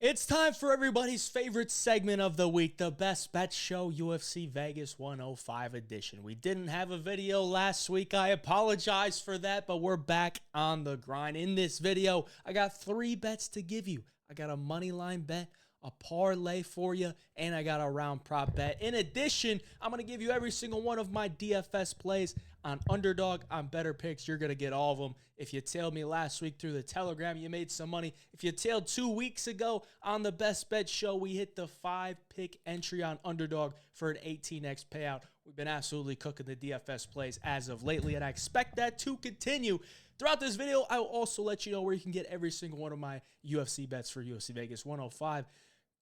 It's time for everybody's favorite segment of the week, the Best Bet Show UFC Vegas 105 edition. We didn't have a video last week. I apologize for that, but we're back on the grind. In this video, I got 3 bets to give you. I got a Moneyline bet, a parlay for you, and I got a round prop bet. In addition, I'm going to give you every single one of my DFS plays on Underdog, on Betr picks. You're going to get all of them. If you tailed me last week through the Telegram, you made some money. If you tailed 2 weeks ago on the Best Bet Show, we hit the 5-pick entry on Underdog for an 18x payout. We've been absolutely cooking the DFS plays as of lately, and I expect that to continue. Throughout this video, I will also let you know where you can get every single one of my UFC bets for UFC Vegas 105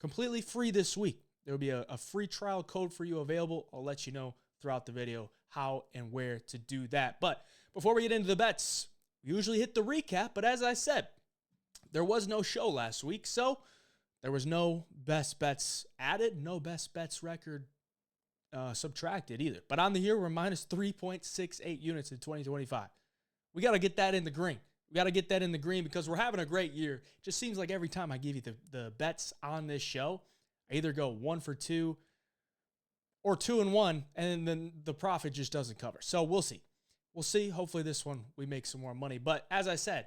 completely free this week. There will be a free trial code for you available. I'll let you know throughout the video how and where to do that. But before we get into the bets, we usually hit the recap. But as I said, there was no show last week, so there was no best bets added, no best bets record subtracted either. But on the year, we're minus 3.68 units in 2025. We got to get that in the green. We got to get that in the green because we're having a great year. It just seems like every time I give you the bets on this show, I either go 1 for 2 or 2 and 1, and then the profit just doesn't cover. So we'll see. We'll see. Hopefully this one we make some more money. But as I said,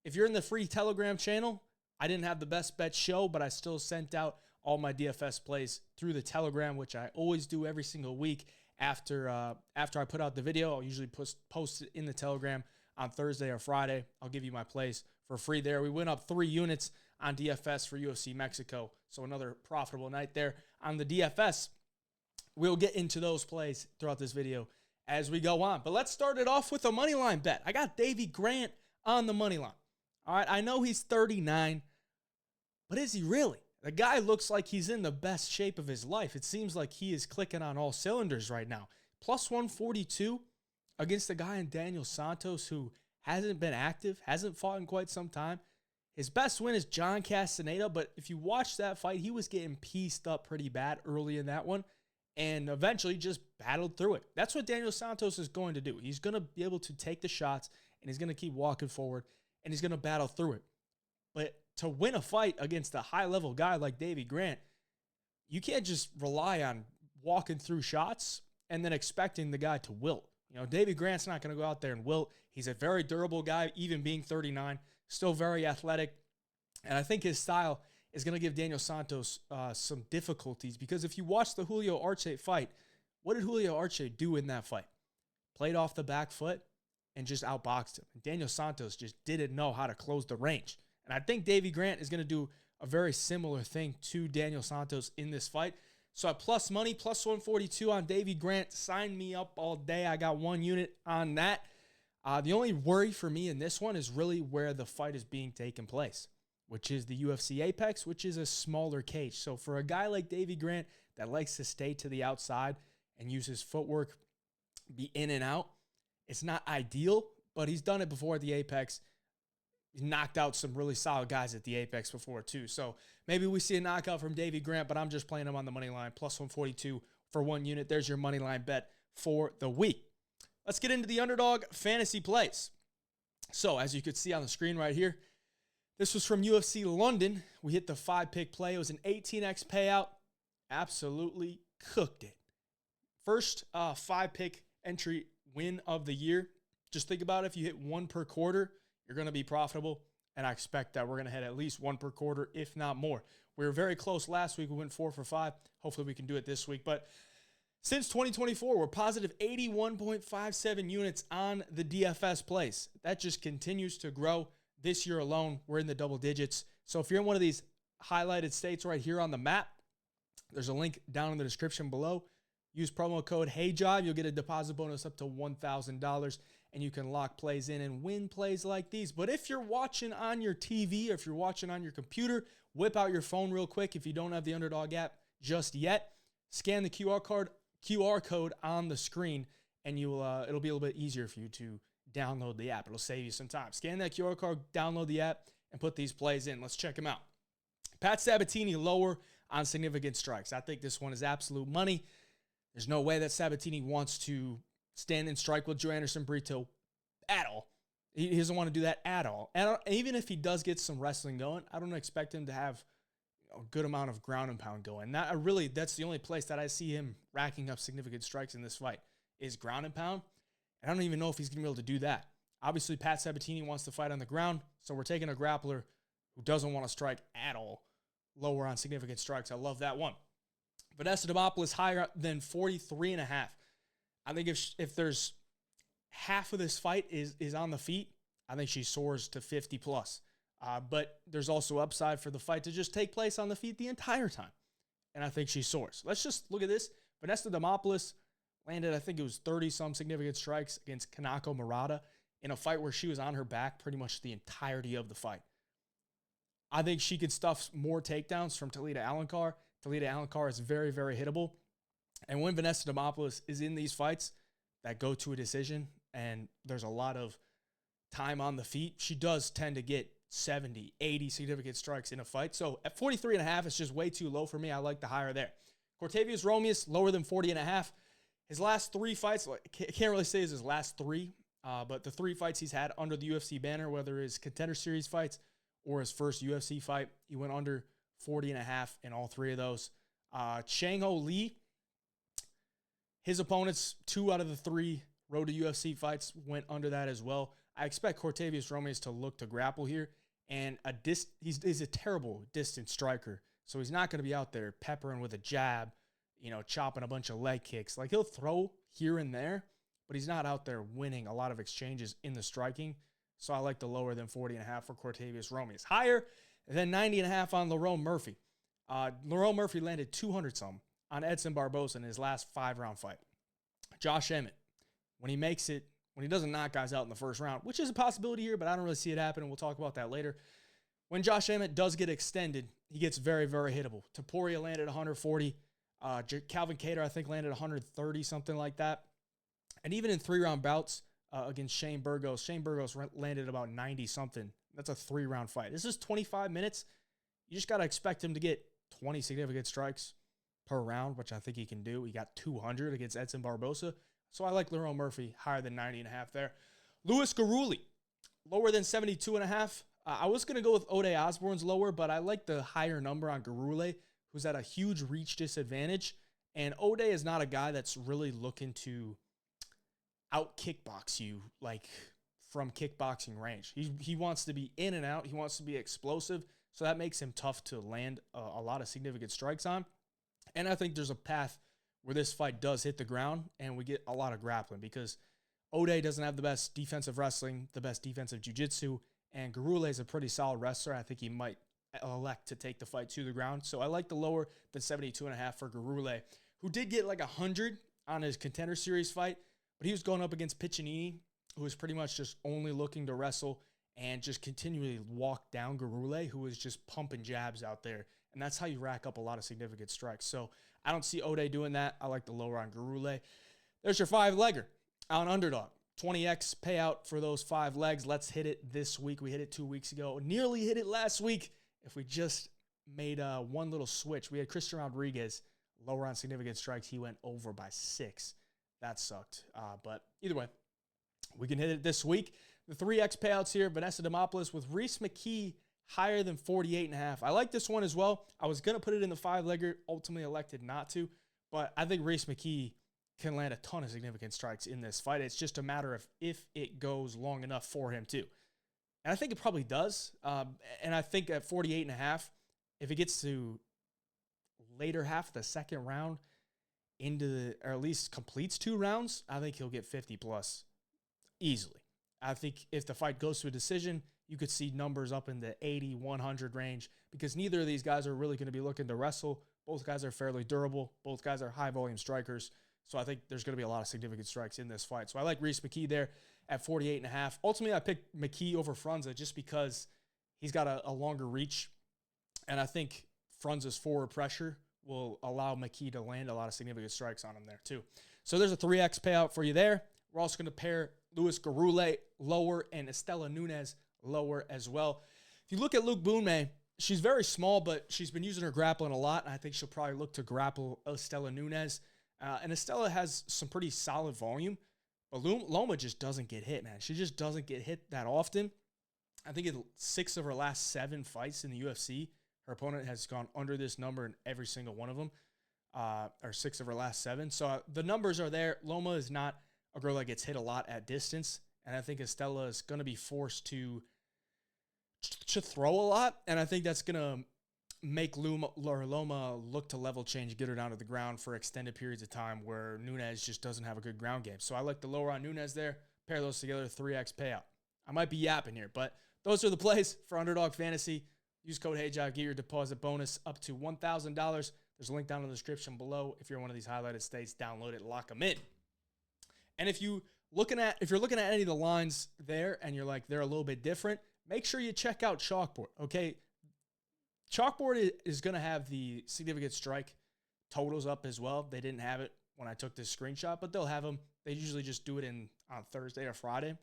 if you're in the free Telegram channel, I didn't have the best bet show, but I still sent out all my DFS plays through the Telegram, which I always do every single week after I put out the video. I'll usually post it in the Telegram on Thursday or Friday. I'll give you my plays for free there. We went up 3 units on DFS for UFC Mexico, so another profitable night there on the DFS. We'll get into those plays throughout this video as we go on. But let's start it off with a Moneyline bet. I got Davey Grant on the Moneyline. All right, I know he's 39, but is he really? The guy looks like he's in the best shape of his life. It seems like he is clicking on all cylinders right now. Plus 142 against a guy in Daniel Santos who hasn't been active, hasn't fought in quite some time. His best win is John Castaneda, but if you watch that fight, he was getting pieced up pretty bad early in that one and eventually just battled through it. That's what Daniel Santos is going to do. He's going to be able to take the shots, and he's going to keep walking forward, and he's going to battle through it. But to win a fight against a high-level guy like Davey Grant, you can't just rely on walking through shots and then expecting the guy to wilt. You know, Davey Grant's not going to go out there and wilt. He's a very durable guy, even being 39, still very athletic. And I think his style is going to give Daniel Santos some difficulties because if you watch the Julio Arce fight, what did Julio Arce do in that fight? Played off the back foot and just outboxed him. And Daniel Santos just didn't know how to close the range. And I think Davey Grant is going to do a very similar thing to Daniel Santos in this fight. So at plus money, plus 142 on Davey Grant. Sign me up all day. I got 1 unit on that. The only worry for me in this one is really where the fight is being taken place, which is the UFC Apex, which is a smaller cage. So for a guy like Davey Grant that likes to stay to the outside and use his footwork, be in and out, it's not ideal, but he's done it before at the Apex. He's knocked out some really solid guys at the Apex before, too. So maybe we see a knockout from Davey Grant, but I'm just playing him on the money line. Plus 142 for 1 unit. There's your money line bet for the week. Let's get into the Underdog fantasy plays. So as you could see on the screen right here, this was from UFC London. We hit the 5-pick play. It was an 18x payout. Absolutely cooked it. First 5-pick entry win of the year. Just think about it. If you hit 1 per quarter, you're going to be profitable, and I expect that we're going to hit at least 1 per quarter, if not more. We were very close last week. We went 4 for 5. Hopefully we can do it this week. But since 2024, we're positive 81.57 units on the DFS plays. That just continues to grow. This year alone, we're in the double digits. So if you're in one of these highlighted states right here on the map, there's a link down in the description below. Use promo code HeyJob. You'll get a deposit bonus up to $1,000. And you can lock plays in and win plays like these. But if you're watching on your TV or if you're watching on your computer, whip out your phone real quick if you don't have the Underdog app just yet. Scan the QR code on the screen, and it'll be a little bit easier for you to download the app. It'll save you some time. Scan that QR code, download the app, and put these plays in. Let's check them out. Pat Sabatini lower on significant strikes. I think this one is absolute money. There's no way that Sabatini wants to stand and strike with Joe Anderson Brito at all. He doesn't want to do that at all. And even if he does get some wrestling going, I don't expect him to have a good amount of ground and pound going. That's the only place that I see him racking up significant strikes in this fight is ground and pound. And I don't even know if he's going to be able to do that. Obviously, Pat Sabatini wants to fight on the ground, so we're taking a grappler who doesn't want to strike at all, lower on significant strikes. I love that one. Vanessa Demopoulos higher than 43.5. I think if there's half of this fight is on the feet, I think she soars to 50 plus. But there's also upside for the fight to just take place on the feet the entire time. And I think she soars. Let's just look at this. Vanessa Demopoulos landed, I think it was 30-some significant strikes against Kanako Murata in a fight where she was on her back pretty much the entirety of the fight. I think she could stuff more takedowns from Talita Alencar. Talita Alencar is very, very hittable. And when Vanessa Demopoulos is in these fights that go to a decision and there's a lot of time on the feet, she does tend to get 70, 80 significant strikes in a fight. So at 43.5, it's just way too low for me. I like the higher there. Cortavius Romeus, lower than 40.5. His last 3 fights, I can't really say it's his last 3, but the 3 fights he's had under the UFC banner, whether it's Contender Series fights or his first UFC fight, he went under 40.5 in all 3 of those. Chang-Ho Lee, his opponents, 2 out of the 3 road to UFC fights went under that as well. I expect Cortavius Romeus to look to grapple here, and he's a terrible distance striker, so he's not going to be out there peppering with a jab, chopping a bunch of leg kicks. Like, he'll throw here and there, but he's not out there winning a lot of exchanges in the striking. So I like the lower than 40.5 for Cortavius Romeus. Higher than 90.5 on Lerone Murphy. Lerone Murphy landed 200-some on Edson Barboza in his last 5-round fight. Josh Emmett, when he doesn't knock guys out in the first round, which is a possibility here, but I don't really see it happen, and we'll talk about that later. When Josh Emmett does get extended, he gets very, very hittable. Topuria landed 140. Calvin Kattar, I think, landed 130, something like that. And even in 3-round bouts against Shane Burgos landed about 90-something. That's a 3-round fight. This is 25 minutes. You just got to expect him to get 20 significant strikes per round, which I think he can do. He got 200 against Edson Barboza. So I like Lerone Murphy higher than 90.5 there. Louis Garuli, lower than 72.5. I was going to go with Ode Osborne's lower, but I like the higher number on Garuli, who's at a huge reach disadvantage. And Ode is not a guy that's really looking to out kickbox you, like from kickboxing range. He wants to be in and out. He wants to be explosive. So that makes him tough to land a lot of significant strikes on. And I think there's a path where this fight does hit the ground and we get a lot of grappling because Ode doesn't have the best defensive wrestling, the best defensive jiu-jitsu, and Garule is a pretty solid wrestler. I think he might elect to take the fight to the ground. So I like the lower than 72.5 for Garule, who did get like 100 on his Contender Series fight, but he was going up against Piccinini, who was pretty much just only looking to wrestle and just continually walk down Garule, who was just pumping jabs out there. And that's how you rack up a lot of significant strikes. So I don't see Ode doing that. I like the lower on Garule. There's your 5-legger on Underdog. 20x payout for those 5 legs. Let's hit it this week. We hit it 2 weeks ago. Nearly hit it last week. If we just made one little switch. We had Christian Rodriguez lower on significant strikes. He went over by 6. That sucked. But either way, we can hit it this week. The 3x payouts here. Vanessa Demopoulos with Reese McKee higher than 48.5. I like this one as well. I was going to put it in the 5-legger. Ultimately elected not to. But I think Reese McKee can land a ton of significant strikes in this fight. It's just a matter of if it goes long enough for him to. And I think it probably does. And I think at 48.5, if it gets to later half of the second round or at least completes 2 rounds, I think he'll get 50 plus easily. I think if the fight goes to a decision, you could see numbers up in the 80, 100 range because neither of these guys are really going to be looking to wrestle. Both guys are fairly durable. Both guys are high-volume strikers. So I think there's going to be a lot of significant strikes in this fight. So I like Reese McKee there at 48.5. Ultimately, I picked McKee over Frunze just because he's got a longer reach. And I think Frunze's forward pressure will allow McKee to land a lot of significant strikes on him there too. So there's a 3x payout for you there. We're also going to pair Louis Garule lower and Estela Nunes lower as well. If you look at Luke Boonmay, she's very small, but she's been using her grappling a lot, and I think she'll probably look to grapple Estela Nunes. And Estela has some pretty solid volume, but Loma just doesn't get hit, man. She just doesn't get hit that often. I think in 6 of her last 7 fights in the UFC, Her opponent has gone under this number in every single one of them, or 6 of her last 7. So the numbers are there. Loma is not a girl that gets hit a lot at distance, and I think Estella is going to be forced to throw a lot, and I think that's going to make Loma look to level change, get her down to the ground for extended periods of time where Nunes just doesn't have a good ground game. So I like the lower on Nunes there. Pair those together, 3x payout. I might be yapping here, but those are the plays for Underdog Fantasy. Use code HeyJob, get your deposit bonus up to $1,000. There's a link down in the description below. If you're one of these highlighted states, download it, lock them in. And if you're looking at any of the lines there and you're like, they're a little bit different, make sure you check out Chalkboard, okay? Chalkboard is going to have the significant strike totals up as well. They didn't have it when I took this screenshot, but they'll have them. They usually just do it on Thursday or Friday.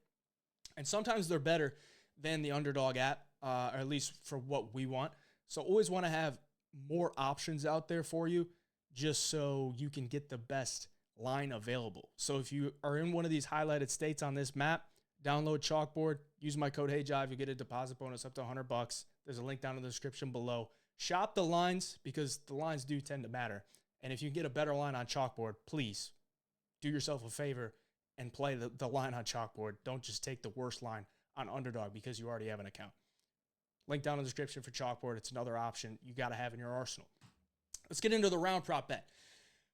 And sometimes they're better than the Underdog app, or at least for what we want. So always want to have more options out there for you just so you can get the best line available. So if you are in one of these highlighted states on this map, download Chalkboard, use my code HeyJive, you get a deposit bonus up to $100. There's a link down in the description below. Shop the lines because the lines do tend to matter. And if you get a better line on Chalkboard, please do yourself a favor and play the line on Chalkboard. Don't just take the worst line on Underdog because you already have an account. Link down in the description for Chalkboard. It's another option you got to have in your arsenal. Let's get into the round prop bet.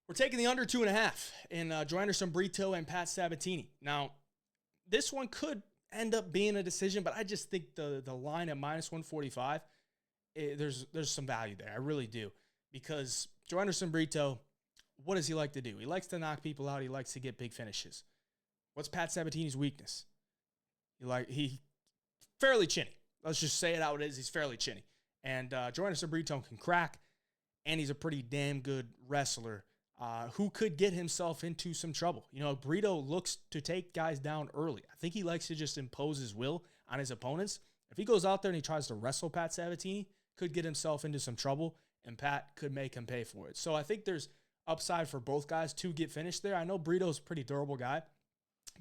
We're taking the under 2.5 in Joanderson Brito and Pat Sabatini. Now, this one could end up being a decision, but I just think the line at -145, there's some value there. I really do. Because Joanderson Brito, what does he like to do? He likes to knock people out. He likes to get big finishes. What's Pat Sabatini's weakness? He fairly chinny. Let's just say it how it is. He's fairly chinny. And Joanderson Brito can crack, and he's a pretty damn good wrestler who could get himself into some trouble. You know, Brito looks to take guys down early. I think he likes to just impose his will on his opponents. If he goes out there and he tries to wrestle Pat Sabatini, could get himself into some trouble, and Pat could make him pay for it. So I think there's upside for both guys to get finished there. I know Brito's a pretty durable guy,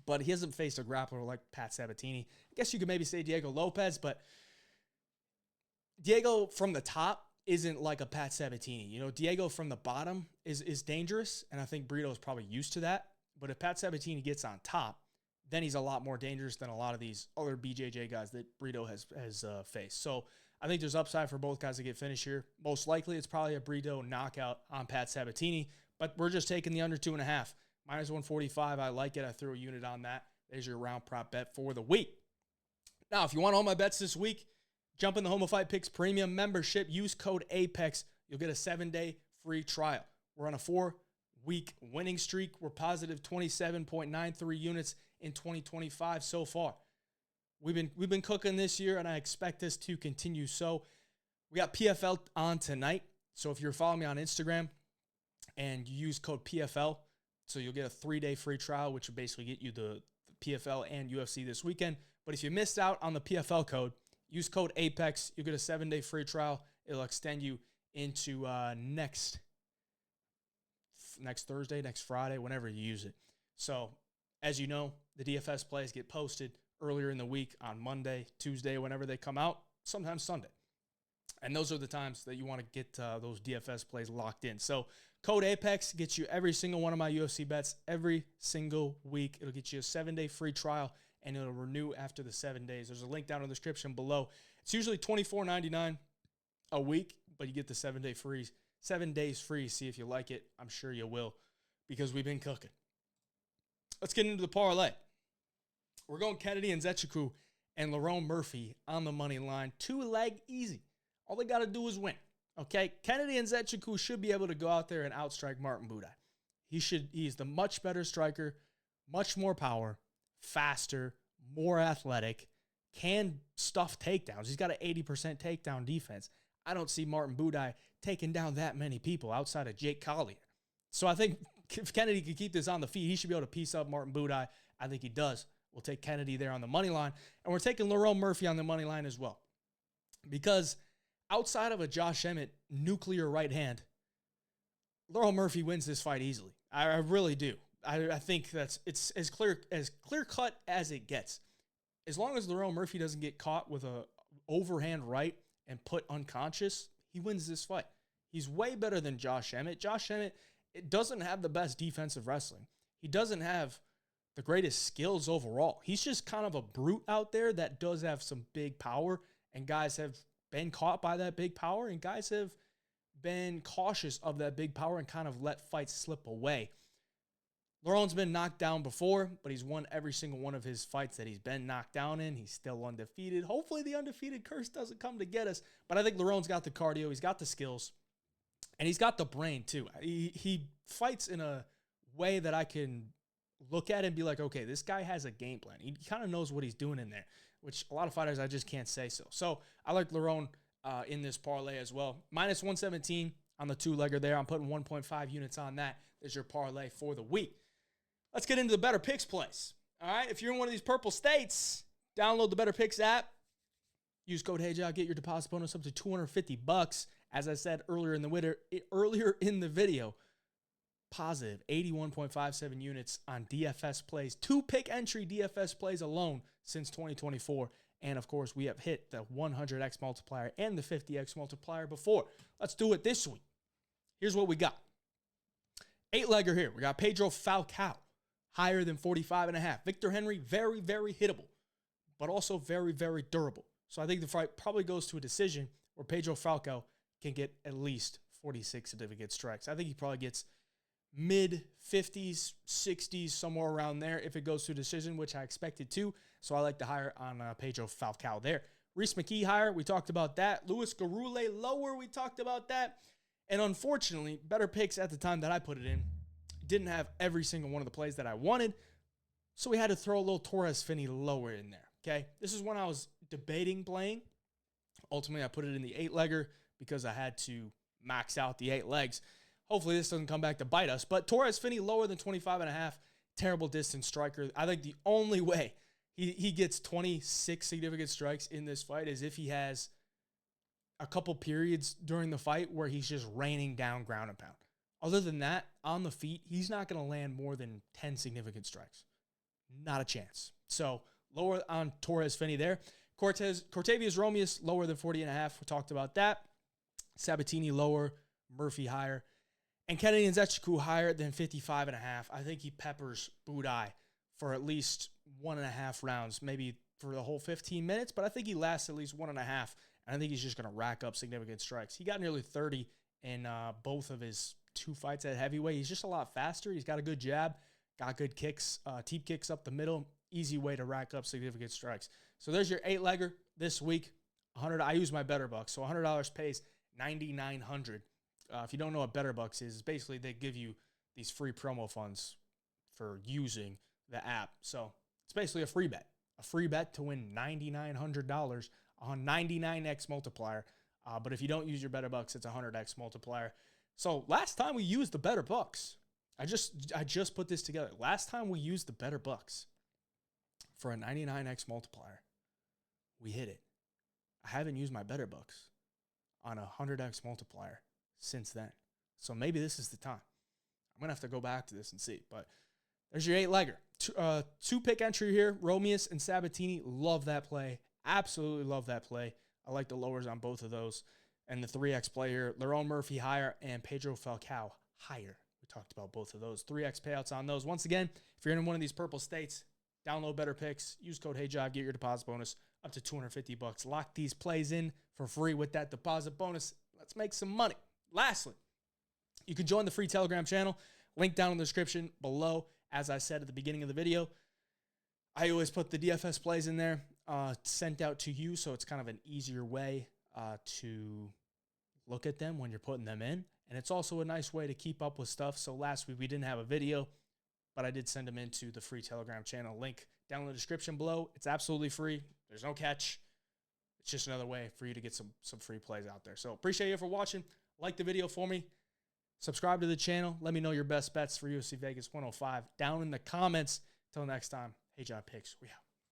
but he hasn't faced a grappler like Pat Sabatini. I guess you could maybe say Diego Lopez, but Diego from the top isn't like a Pat Sabatini. You know, Diego from the bottom is dangerous, and I think Brito is probably used to that. But if Pat Sabatini gets on top, then he's a lot more dangerous than a lot of these other BJJ guys that Brito has faced. So I think there's upside for both guys to get finished here. Most likely, it's probably a Brito knockout on Pat Sabatini, but we're just taking the under 2.5. -145, I like it. I threw a unit on that. There's your round prop bet for the week. Now, if you want all my bets this week, jump in the Home Fight Picks Premium membership. Use code APEX. You'll get a 7-day free trial. We're on a 4-week winning streak. We're positive 27.93 units in 2025 so far. We've been cooking this year, and I expect this to continue. So we got PFL on tonight. So if you're following me on Instagram and you use code PFL, so you'll get a 3-day free trial, which will basically get you the PFL and UFC this weekend. But if you missed out on the PFL code, use code APEX. You'll get a 7-day free trial. It'll extend you into next Thursday, next Friday, whenever you use it. So, as you know, the DFS plays get posted earlier in the week on Monday, Tuesday, whenever they come out, sometimes Sunday. And those are the times that you want to get those DFS plays locked in. So, code APEX gets you every single one of my UFC bets every single week. It'll get you a 7-day free trial, and it'll renew after the 7 days. There's a link down in the description below. It's usually $24.99 a week, but you get the 7 days free. See if you like it. I'm sure you will, because we've been cooking. Let's get into the parlay. We're going Kennedy and Nzechukwu and Lerone Murphy on the money line. 2-leg easy. All they got to do is win. Okay? Kennedy and Nzechukwu should be able to go out there and outstrike Martin Buday. He's the much better striker, much more power, faster, more athletic, can stuff takedowns. He's got an 80% takedown defense. I don't see Martin Buday taking down that many people outside of Jake Collier. So I think if Kennedy could keep this on the feet, he should be able to piece up Martin Buday. I think he does. We'll take Kennedy there on the money line, and we're taking Lerone Murphy on the money line as well. Because outside of a Josh Emmett nuclear right hand, Lerone Murphy wins this fight easily. I really do. I think it's as clear cut as it gets. As long as Lerone Murphy doesn't get caught with a overhand right and put unconscious, he wins this fight. He's way better than Josh Emmett. Josh Emmett, it doesn't have the best defensive wrestling. He doesn't have the greatest skills overall. He's just kind of a brute out there that does have some big power, and guys have been caught by that big power, and guys have been cautious of that big power and kind of let fights slip away. Lerron's been knocked down before, but he's won every single one of his fights that he's been knocked down in. He's still undefeated. Hopefully the undefeated curse doesn't come to get us, but I think Lerron's got the cardio, he's got the skills, and he's got the brain too. He fights in a way that I can look at it and be like, okay, this guy has a game plan. He kind of knows what he's doing in there, which a lot of fighters, I just can't say so. So I like Lerron in this parlay as well. Minus 117 on the two-legger there. I'm putting 1.5 units on that. There's your parlay for the week. Let's get into the Betr Picks plays. All right, if you're in one of these purple states, download the Betr Picks app. Use code HeyJob, get your deposit bonus up to $250. As I said earlier in the video, positive 81.57 units on DFS plays. 2-pick entry DFS plays alone since 2024. And, of course, we have hit the 100x multiplier and the 50x multiplier before. Let's do it this week. Here's what we got. 8-legger here. We got Pedro Falcao, higher than 45.5. Victor Henry, very, very hittable, but also very, very durable. So I think the fight probably goes to a decision where Pedro Falcao can get at least 46 significant strikes. I think he probably gets mid-50s, 60s, somewhere around there if it goes to a decision, which I expected to. So I like the higher on Pedro Falcao there. Reese McKee higher, we talked about that. Luis Garule lower, we talked about that. And unfortunately, Betr Picks at the time that I put it in didn't have every single one of the plays that I wanted. So we had to throw a little Torres Finney lower in there, okay? This is when I was debating playing. Ultimately, I put it in the 8-legger because I had to max out the 8 legs. Hopefully this doesn't come back to bite us. But Torres Finney lower than 25.5. Terrible distance striker. I think the only way he gets 26 significant strikes in this fight is if he has a couple periods during the fight where he's just raining down ground and pound. Other than that, on the feet, he's not going to land more than 10 significant strikes. Not a chance. So lower on Torres Finney there. Cortavius Romeus lower than 40.5. We talked about that. Sabatini lower. Murphy higher. And Kennedy Nzechukwu higher than 55.5. I think he peppers Budai for at least 1.5 rounds, maybe for the whole 15 minutes, but I think he lasts at least 1.5, and I think he's just going to rack up significant strikes. He got nearly 30 in both of his 2 fights at heavyweight. He's just a lot faster. He's got a good jab, got good kicks, teep kicks up the middle, easy way to rack up significant strikes. So there's your 8-legger this week. I use my Betr Bucks, so $100 pays $9,900. If you don't know what Betr Bucks is, basically they give you these free promo funds for using the app. So it's basically a free bet to win $9,900 on 99x multiplier. But if you don't use your Betr Bucks, it's a 100x multiplier. So last time we used the Betr Bucks, I just put this together. Last time we used the Betr Bucks for a 99x multiplier, we hit it. I haven't used my Betr Bucks on a 100x multiplier since then. So maybe this is the time. I'm going to have to go back to this and see. But there's your 8-legger. 2-pick entry here. Romeus and Sabatini. Love that play. Absolutely love that play. I like the lowers on both of those. And the 3x play here. Lerron Murphy higher and Pedro Falcao higher. We talked about both of those. 3x payouts on those. Once again, if you're in one of these purple states, download Betr Picks. Use code HeyJob. Get your deposit bonus up to $250. Lock these plays in for free with that deposit bonus. Let's make some money. Lastly, you can join the free Telegram channel. Link down in the description below. As I said at the beginning of the video, I always put the DFS plays in there sent out to you, so it's kind of an easier way to look at them when you're putting them in. And it's also a nice way to keep up with stuff. So last week we didn't have a video, but I did send them into the free Telegram channel. Link down in the description below. It's absolutely free. There's no catch. It's just another way for you to get some free plays out there. So appreciate you for watching. Like the video for me. Subscribe to the channel. Let me know your best bets for UFC Vegas 105 down in the comments. Till next time, HeyJob Picks. We out.